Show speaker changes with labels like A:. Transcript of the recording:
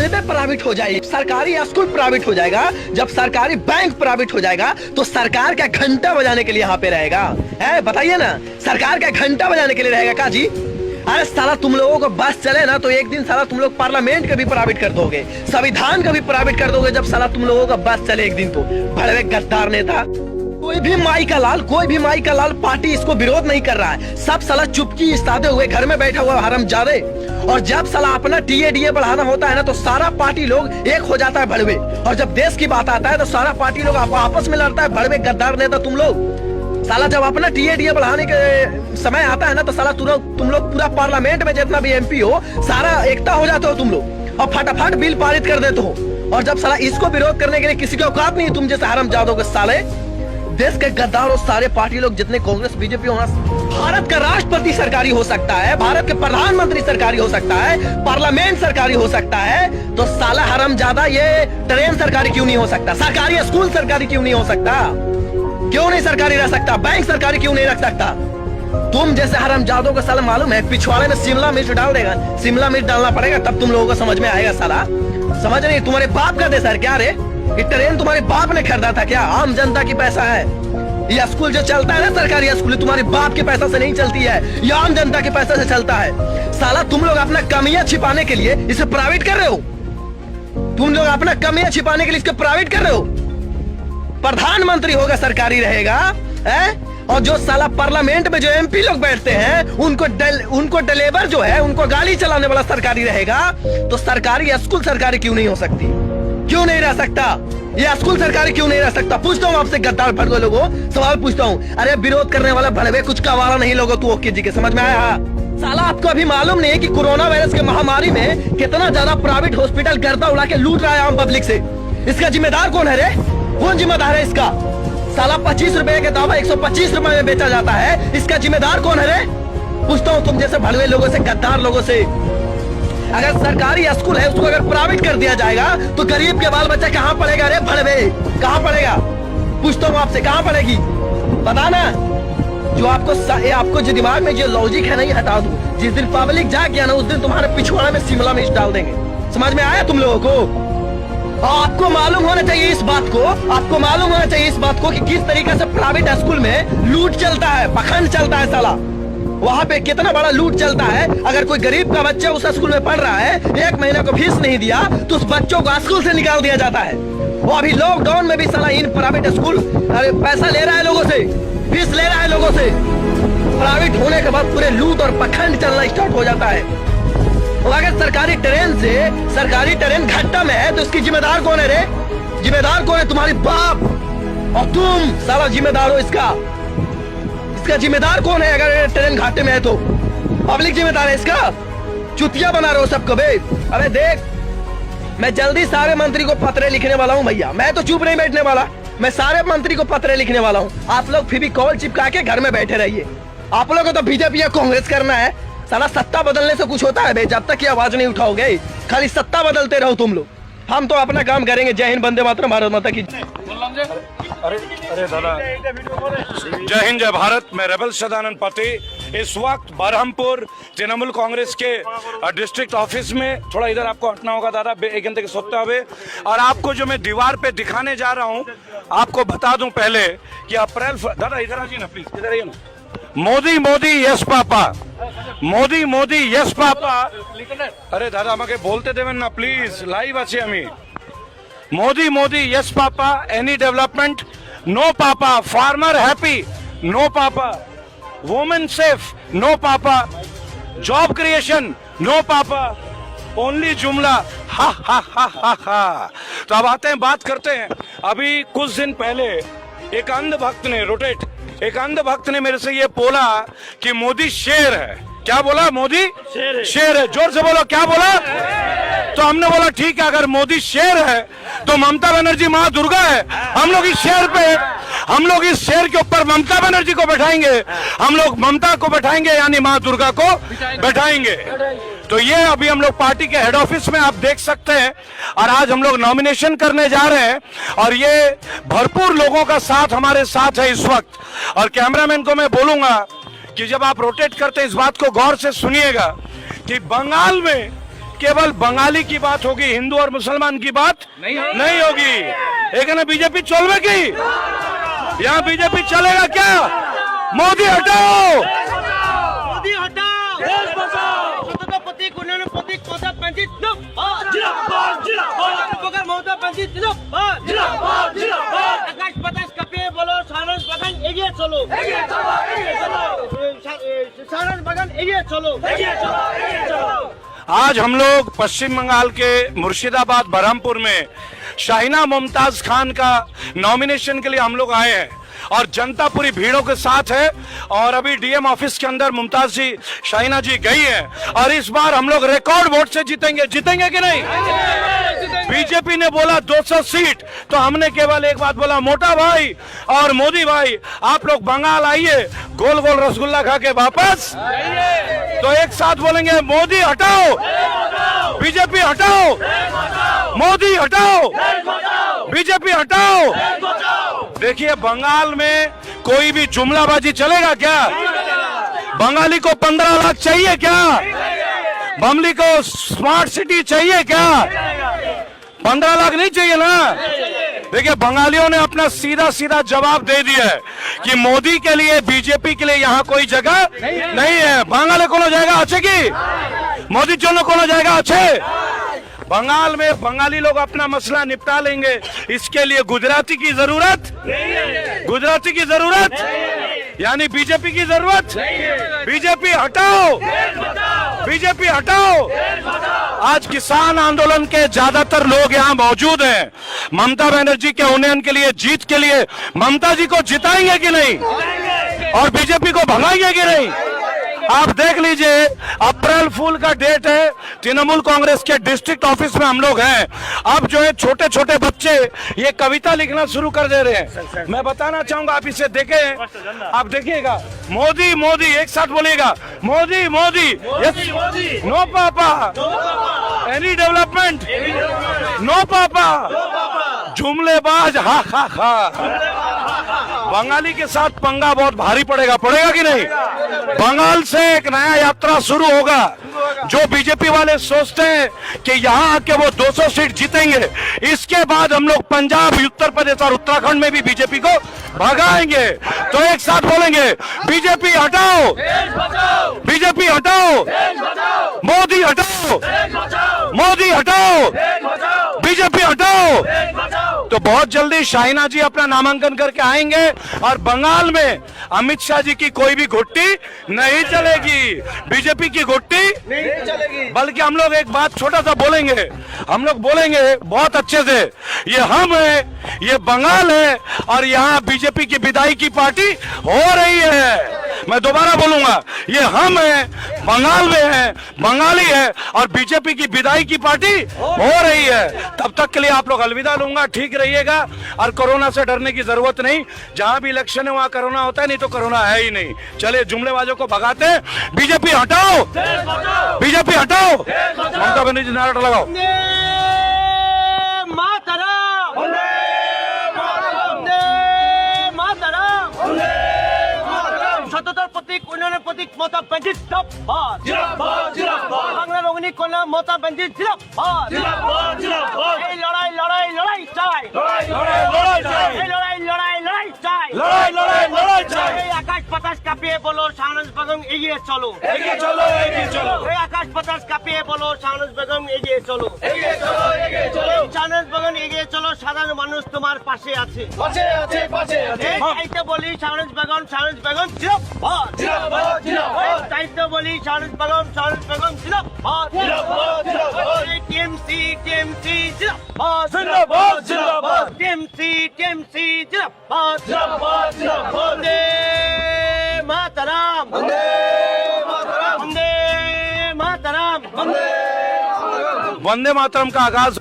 A: Railway private हो जाएगी, सरकारी स्कूल प्राइवेट हो जाएगा, जब सरकारी बैंक प्राइवेट हो जाएगा तो सरकार का घंटा बजाने के लिए यहाँ पे रहेगा। है बताइए ना, सरकार का घंटा बजाने के लिए रहेगा का जी? अरे साला तुम लोगों को बस चले ना तो एक दिन साला तुम लोग पार्लियामेंट का भी प्राइवेट कर दोगे, संविधान का भी प्राइवेट कर दोगे जब साला तुम लोगों का बस चले एक दिन। तो भड़वे गद्दार नेता, कोई भी माई का लाल पार्टी इसको विरोध नहीं कर रहा है, सब साला चुपकी इस्तादे हुए घर में बैठा हुआ हरामजादे। और जब साला अपना टीए बढ़ाना होता है ना तो सारा पार्टी लोग एक हो जाता है भड़वे, और जब देश की बात आता है तो सारा पार्टी लोग आपस में लड़ता है। भड़वे गद्दार नेता तुम लोग, साला जब अपना टीए बढ़ाने के समय आता है ना तो साला तुम लोग पूरा पार्लियामेंट में जितना भी एमपी हो सारा एकता हो जाते हो तुम लोग, और फटाफट बिल पारित कर देते हो। और जब साला इसको विरोध करने के लिए किसी की औकात नहीं, तुम जैसे हरामजादों के साले देश के गद्दार और सारे पार्टी लोग जितने कांग्रेस बीजेपी होना, भारत का राष्ट्रपति सरकारी हो सकता है, भारत के प्रधानमंत्री सरकारी हो सकता है, पार्लियामेंट सरकारी हो सकता है, तो साला हरामजादा ये ट्रेन सरकारी क्यों नहीं हो सकता? सरकारी स्कूल सरकारी क्यों नहीं हो सकता? क्यों नहीं सरकारी रह सकता? बैंक सरकारी क्यों नहीं रख सकता? तुम जैसे हरामजादों को साला मालूम है पिछवाड़े में शिमला मिर्च डाल देगा, शिमला मिर्च डालना पड़ेगा तब तुम लोगों को समझ में आएगा। साला समझ नहीं, तुम्हारे बाप का देश है क्या रे? ये ट्रेन तुम्हारे बाप ने खरीदा था क्या? आम जनता की पैसा है। ये स्कूल जो चलता है ना सरकारी स्कूल, तुम्हारे बाप के पैसा से नहीं चलती है, ये आम जनता के पैसा से चलता है। साला तुम लोग अपना कमियां छिपाने के लिए इसे प्राइवेट कर रहे हो, तुम लोग अपना कमियां छिपाने के लिए इसको प्राइवेट कर रहे हो। प्रधानमंत्री होगा सरकारी रहेगा है? और जो साला पार्लियामेंट में जो एमपी लोग बैठते हैं उनको ड्राइवर जो है, उनको गाड़ी चलाने वाला सरकारी रहेगा। तो सरकारी स्कूल सरकारी क्यों नहीं हो सकती? क्यों नहीं रह सकता? ये स्कूल सरकारी क्यों नहीं रह सकता? पूछता हूँ आपसे गद्दार भड़वे लोगों, सवाल पूछता हूँ। अरे विरोध करने वाला भड़वे कुछ का वाला नहीं लोगो, तू ओके जी के समझ में आया? साला आपको अभी मालूम नहीं है कि कोरोना वायरस के महामारी में कितना ज्यादा प्राइवेट हॉस्पिटल गर्दा उड़ा के लूट रहा है आम पब्लिक से? इसका जिम्मेदार कौन है रे? कौन जिम्मेदार है इसका? साला 25 रुपए के दवा 125 रुपए में बेचा जाता है, इसका जिम्मेदार कौन है रे? पूछता हूँ तुम जैसे भड़वे लोगों से, गद्दार लोगों से। अगर सरकारी स्कूल है उसको अगर प्राइवेट कर दिया जाएगा तो गरीब के बाल बच्चा कहाँ पढ़ेगा रे भड़वे? कहाँ पढ़ेगा? पूछता हूँ आपसे, कहाँ पढ़ेगी? पता ना, जो आपको जो दिमाग में जो लॉजिक है नहीं हटा दो। जिस दिन पब्लिक जाग गया ना उस दिन तुम्हारे पिछवाड़े में शिमला मिर्च डाल देंगे। समझ में आया तुम लोगों को? आपको मालूम होना चाहिए इस बात को, आपको मालूम होना चाहिए इस बात को कि किस तरीके से प्राइवेट स्कूल में लूट चलता है, पखंड चलता है। साला वहाँ पे कितना बड़ा लूट चलता है। अगर कोई गरीब का बच्चा उस स्कूल में पढ़ रहा है, 1 महीने को फीस नहीं दिया तो उस बच्चों को स्कूल से निकाल दिया जाता है। वो अभी लॉकडाउन में भी साला इन प्राइवेट स्कूल पैसा ले रहा है लोगों से, फीस ले रहा है लोगों से। प्राइवेट होने के बाद पूरे लूट और पखंड चलना स्टार्ट हो जाता है। और अगर सरकारी ट्रेन घाटा में है तो इसकी जिम्मेदार कौन है रे? जिम्मेदार कौन है? तुम्हारी बाप और तुम साला जिम्मेदार हो इसका जिम्मेदार कौन है? अगर ट्रेन घाटे में है तो पब्लिक जिम्मेदार है इसका। चुतिया बना रहे हो सबको बे। अबे देख, मैं जल्दी सारे मंत्री को पत्र लिखने वाला हूँ भैया, मैं तो चुप नहीं बैठने वाला, मैं सारे मंत्री को पत्र लिखने वाला हूँ। आप लोग फिर भी कॉल चिपका के घर में बैठे रहिए। आप लोगों को तो बीजेपी या कांग्रेस करना है, साला सत्ता बदलने से कुछ होता है बे? जब तक ये आवाज नहीं उठाओगे खाली सत्ता बदलते रहो तुम लोग। हम तो अपना काम करेंगे। जय हिंद, वंदे मातरम, भारत माता की।
B: अरे दादा, जय हिंद जय भारत। मैं रेबल सदानंद पति इस वक्त बरहमपुर तृणमूल कांग्रेस के डिस्ट्रिक्ट ऑफिस में, थोड़ा इधर आपको हटना होगा दादा, 1 घंटे के सोते हुए। और आपको जो मैं दीवार पे दिखाने जा रहा हूँ, आपको बता दूं पहले कि दादा इधर आइए ना प्लीज, इधर आइए ना। मोदी मोदी यस पापा, मोदी मोदी यस पापा। अरे दादा আমাকে বলতে দেবেন না প্লিজ, লাইভ আছি আমি। Modi Modi yes papa, any development no papa, farmer happy no papa, women safe no papa, job creation no papa, only जुमला हा हा हा हा हा। तो अब आते हैं, बात करते हैं। अभी कुछ दिन पहले एक अंध भक्त ने मेरे से ये बोला कि मोदी शेर है। क्या बोला? मोदी शेर है। जोर से बोलो, क्या बोला? तो हमने बोला ठीक है, अगर मोदी शेर है तो ममता बनर्जी माँ दुर्गा है। हम लोग इस शेर के ऊपर ममता बनर्जी को बैठाएंगे, हम लोग ममता को बैठाएंगे, यानी माँ दुर्गा को बैठाएंगे। तो ये अभी हम लोग पार्टी के हेड ऑफिस में आप देख सकते हैं। और आज हम लोग नॉमिनेशन करने जा रहे हैं और ये भरपूर लोगों का साथ हमारे साथ है इस वक्त। और कैमरामैन को मैं बोलूंगा कि जब आप रोटेट करते हैं इस बात को गौर से सुनिएगा कि बंगाल में केवल बंगाली की बात होगी, हिंदू और मुसलमान की बात नहीं होगी। एक ना बीजेपी चलवे की, यहाँ बीजेपी चलेगा क्या? मोदी हटाओ,
A: मोदी हटाओ, देश बचाओ, स्वतंत्र प्रतीक उन्नयन प्रतीक ममता बनर्जी जिंदाबाद, जिंदाबाद, जिंदाबाद, बगैर ममता बनर्जी जिंदाबाद, जिंदाबाद, जिंदाबाद, आकाश बतास कपिए बोलो, सारस बगन एगिए चलो, एगिए चलो, एगिए चलो, सारस बगन एगिए चलो, एगिए चलो, एगिए चलो।
B: आज हम लोग पश्चिम बंगाल के मुर्शिदाबाद बरहमपुर में शाहीना मुमताज खान का नॉमिनेशन के लिए हम लोग आए हैं और जनता पूरी भीड़ों के साथ है। और अभी डीएम ऑफिस के अंदर मुमताज जी, शाहीना जी गई है और इस बार हम लोग रिकॉर्ड वोट से जीतेंगे। जीतेंगे कि नहीं? बीजेपी ने बोला 200 सीट, तो हमने केवल एक बात बोला, मोटा भाई और मोदी भाई आप लोग बंगाल आइए, गोल गोल रसगुल्ला खा के वापस। तो एक साथ बोलेंगे, मोदी हटाओ, बीजेपी हटाओ, मोदी हटाओ, बीजेपी हटाओ। देखिए बंगाल में कोई भी जुमलाबाजी चलेगा क्या? बंगाली को 15 लाख चाहिए क्या? बमली को स्मार्ट सिटी चाहिए क्या? 15 लाख नहीं चाहिए ना? देखिए बंगालियों ने अपना सीधा सीधा जवाब दे दिया है कि मोदी के लिए, बीजेपी के लिए यहाँ कोई जगह नहीं है। बांगाले कोनो जाएगा अच्छे की, मोदी जोनो कोनो जाएगा अच्छे। बंगाल में बंगाली लोग अपना मसला निपटा लेंगे, इसके लिए गुजराती की जरूरत, गुजराती की जरूरत, यानी बीजेपी की जरूरत। बीजेपी हटाओ, बीजेपी हटाओ। आज किसान आंदोलन के ज्यादातर लोग यहाँ मौजूद हैं। ममता बनर्जी के उन्नयन के लिए, जीत के लिए ममता जी को जिताएंगे कि नहीं और बीजेपी को भगाएंगे कि नहीं? आप देख लीजिए, अप्रैल फूल का डेट है, तृणमूल कांग्रेस के डिस्ट्रिक्ट ऑफिस में हम लोग हैं। अब जो है छोटे छोटे बच्चे ये कविता लिखना शुरू कर दे रहे हैं। मैं बताना चाहूंगा, आप इसे देखें, आप देखिएगा, मोदी मोदी एक साथ बोलिएगा, मोदी मोदी, यस, नो पापा, एनी डेवलपमेंट, नो पापा, जुमलेबाज, हा हा हा। बंगाली के साथ पंगा बहुत भारी पड़ेगा, पड़ेगा कि नहीं? बंगाल से एक नया यात्रा शुरू होगा। जो बीजेपी वाले सोचते हैं कि यहाँ आके वो 200 सीट जीतेंगे, इसके बाद हम लोग पंजाब, उत्तर प्रदेश और उत्तराखंड में भी बीजेपी को भगाएंगे। तो एक साथ बोलेंगे, बीजेपी हटाओ, बीजेपी हटाओ, मोदी हटाओ, मोदी हटाओ, बीजेपी हटाओ। तो बहुत जल्दी शाहीना जी अपना नामांकन करके आएंगे और बंगाल में अमित शाह जी की कोई भी घुट्टी नहीं चलेगी, बीजेपी की घुट्टी नहीं चलेगी। बल्कि हम लोग एक बात छोटा सा बोलेंगे, हम लोग बोलेंगे बहुत अच्छे से, ये हम है, ये बंगाल है और यहाँ बीजेपी की विदाई की पार्टी हो रही है। मैं दोबारा बोलूंगा, ये हम है, बंगाल में है, बंगाली है और बीजेपी की विदाई की पार्टी हो रही है। तब तक के लिए आप लोग अलविदा लूंगा, ठीक रहिएगा और कोरोना से डरने की जरूरत नहीं। जहां भी इलेक्शन है वहां कोरोना होता है, नहीं तो कोरोना है ही नहीं। चलिए जुमलेबाजों को भगाते हैं, बीजेपी हटाओ, बीजेपी हटाओ। ममता बनर्जी नारा लगाओ,
A: स्वतंत्र प्रतीक उन्नयन प्रतीक ममता बनर्जी जिंदाबाद, जिंदाबाद, जिंदाबाद, बांग्ला रंगनी कन्या ममता बनर्जी जिंदाबाद, जिंदाबाद, जिंदाबाद। এই লড়াই লড়াই লড়াই চাই, লড়াই লড়াই লড়াই চাই, এই লড়াই লড়াই লড়াই চাই, লড়াই লড়াই লড়াই চাই। এই আকাশ বাতাস কাঁপিয়ে বলো, শাহনাজ বেগম এগিয়ে চলো, এগিয়ে চলো, এগিয়ে চলো। এই আকাশ বাতাস কাঁপিয়ে বলো, শাহনাজ বেগম এগিয়ে চলো, এগিয়ে চলো, এগিয়ে চলো। শাহনাজ বেগম এগিয়ে চলো, সাধারণ মানুষ তোমার পাশে আছে, পাশে আছে, পাশে আছে। এইটা বলি শাহনাজ বেগম, শাহনাজ বেগম জিন্দাবাদ, জিন্দাবাদ, জিন্দাবাদ। তাইতো বলি শাহনাজ বেগম, শাহনাজ বেগম জিন্দাবাদ, জিন্দাবাদ, জিন্দাবাদ। টিএমসি, টিএমসি জিন্দাবাদ, জিন্দাবাদ, জিন্দাবাদ। টিএমসি, টিএমসি জিন্দাবাদ, জিন্দাবাদ, জিন্দাবাদ। বন্দে মাতরম, বন্দে মাতরম, বন্দে মাতরম, বন্দে
B: वंदे मातरम का आगाज